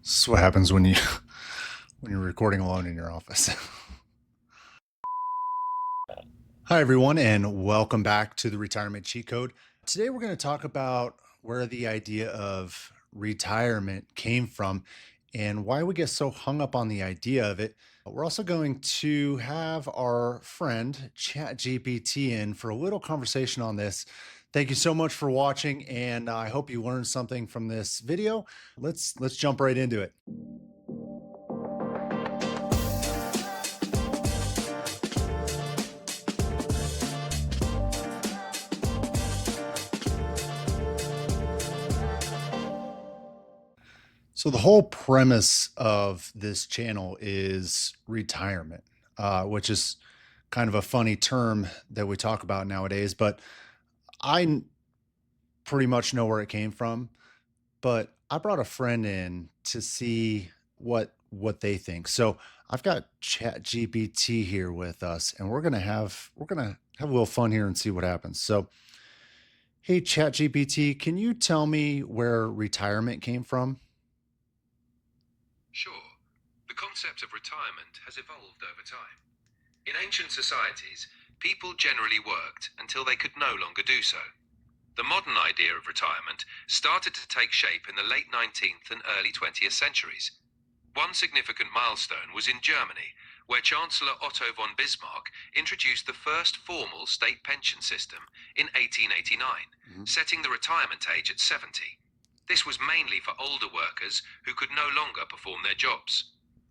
This is what happens when you when you're recording alone in your office. Hi everyone and welcome back to the Retirement Cheat Code. Today we're going to talk about where the idea of retirement came from and why we get so hung up on the idea of it. We're also going to have our friend ChatGPT in for a little conversation on this. Thank you so much for watching and I hope you learned something from this video. Let's jump right into it. So the whole premise of this channel is retirement, which is kind of a funny term that we talk about nowadays, but pretty much know where it came from. But I brought a friend in to see what they think. So I've got ChatGPT here with us, and we're gonna have a little fun here and see what happens. So, hey ChatGPT, can you tell me where retirement came from? Sure, the concept of retirement has evolved over time. In ancient societies, people generally worked until they could no longer do so. The modern idea of retirement started to take shape in the late 19th and early 20th centuries. One significant milestone was in Germany, where Chancellor Otto von Bismarck introduced the first formal state pension system in 1889, Mhm. setting the retirement age at 70. This was mainly for older workers who could no longer perform their jobs.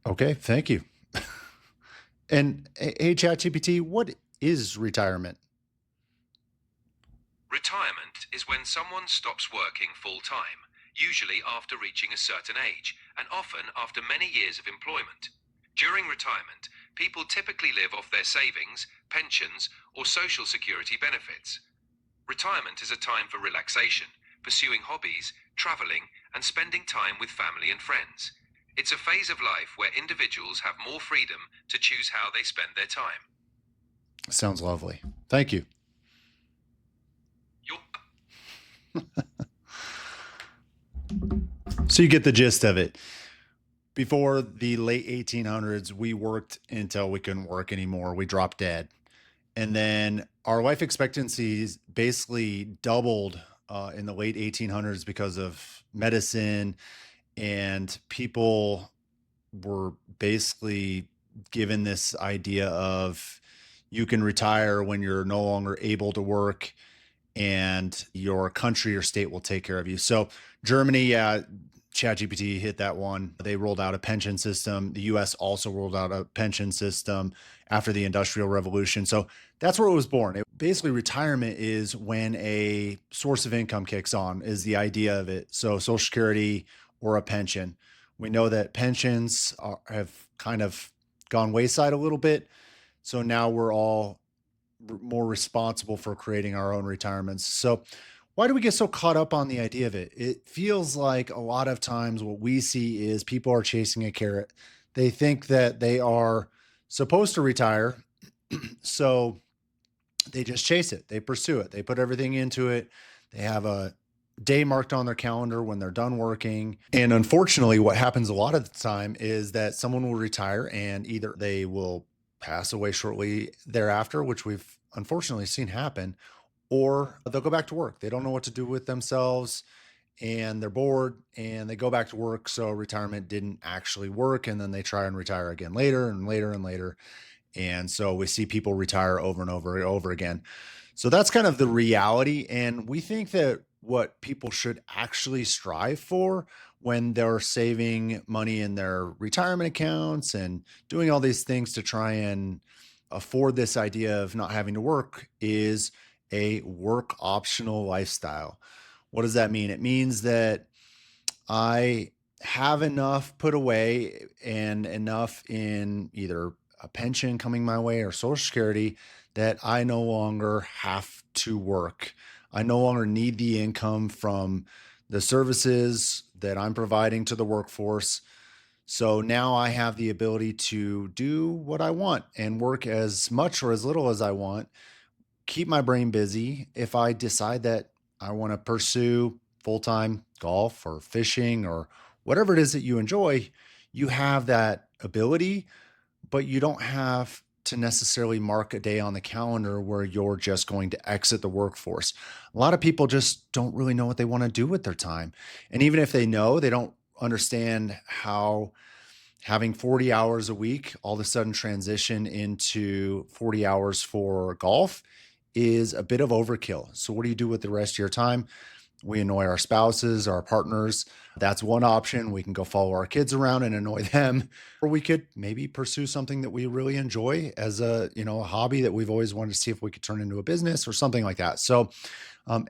Okay, thank you. And hey, ChatGPT, what is retirement? Retirement is when someone stops working full time, usually after reaching a certain age, and often after many years of employment. During retirement, people typically live off their savings, pensions, or social security benefits. Retirement is a time for relaxation, pursuing hobbies, traveling, and spending time with family and friends. It's a phase of life where individuals have more freedom to choose how they spend their time. Sounds lovely. Thank you. Your So you get the gist of it. Before the late 1800s, we worked until we couldn't work anymore. We dropped dead. And then our life expectancies basically doubled in the late 1800s because of medicine, and people were basically given this idea of you can retire when you're no longer able to work and your country or state will take care of you. So Germany, yeah, ChatGPT hit that one. They rolled out a pension system. The US also rolled out a pension system after the Industrial Revolution. So that's where it was born. Basically, retirement is when a source of income kicks on, is the idea of it. So Social Security or a pension. We know that have kind of gone wayside a little bit. So now we're all more responsible for creating our own retirements. So, why do we get so caught up on the idea of it? It feels like a lot of times what we see is people are chasing a carrot. They think that they are supposed to retire. So they just chase it, they pursue it, they put everything into it. They have a day marked on their calendar when they're done working. And unfortunately, what happens a lot of the time is that someone will retire and either they will pass away shortly thereafter, which we've unfortunately seen happen, or they'll go back to work. They don't know what to do with themselves and they're bored and they go back to work. So retirement didn't actually work. And then they try and retire again later and later and later. And so we see people retire over and over and over again. So that's kind of the reality. And we think that what people should actually strive for when they're saving money in their retirement accounts and doing all these things to try and afford this idea of not having to work is a work optional lifestyle. What does that mean? It means that I have enough put away and enough in either a pension coming my way or Social Security that I no longer have to work. I no longer need the income from the services that I'm providing to the workforce. So now I have the ability to do what I want and work as much or as little as I want, keep my brain busy. If I decide that I want to pursue full time golf or fishing or whatever it is that you enjoy, you have that ability, but you don't have to necessarily mark a day on the calendar where you're just going to exit the workforce. A lot of people just don't really know what they want to do with their time. And even if they know, they don't understand how having 40 hours a week all of a sudden transition into 40 hours for golf is a bit of overkill. So, what do you do with the rest of your time? We annoy our spouses, our partners. That's one option. We can go follow our kids around and annoy them, or we could maybe pursue something that we really enjoy as a hobby that we've always wanted to see if we could turn into a business or something like that. So,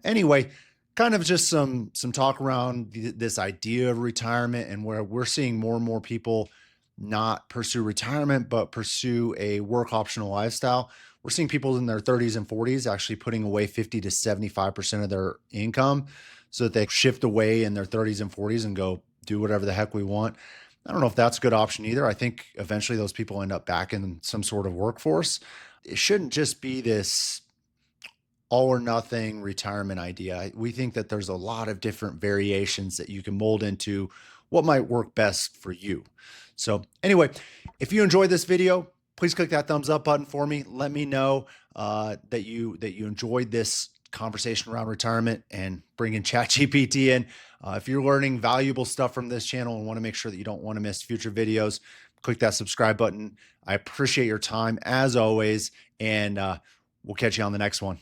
anyway, kind of just some talk around this idea of retirement and where we're seeing more and more people not pursue retirement, but pursue a work optional lifestyle. We're seeing people in their 30s and 40s actually putting away 50 to 75% of their income so that they shift away in their 30s and 40s and go do whatever the heck we want. I don't know if that's a good option either. I think eventually those people end up back in some sort of workforce. It shouldn't just be this all or nothing retirement idea. We think that there's a lot of different variations that you can mold into what might work best for you. So, anyway, if you enjoyed this video, please click that thumbs up button for me. Let me know that you enjoyed this conversation around retirement and bringing ChatGPT in. If you're learning valuable stuff from this channel and want to make sure that you don't want to miss future videos, click that subscribe button. I appreciate your time as always, and we'll catch you on the next one.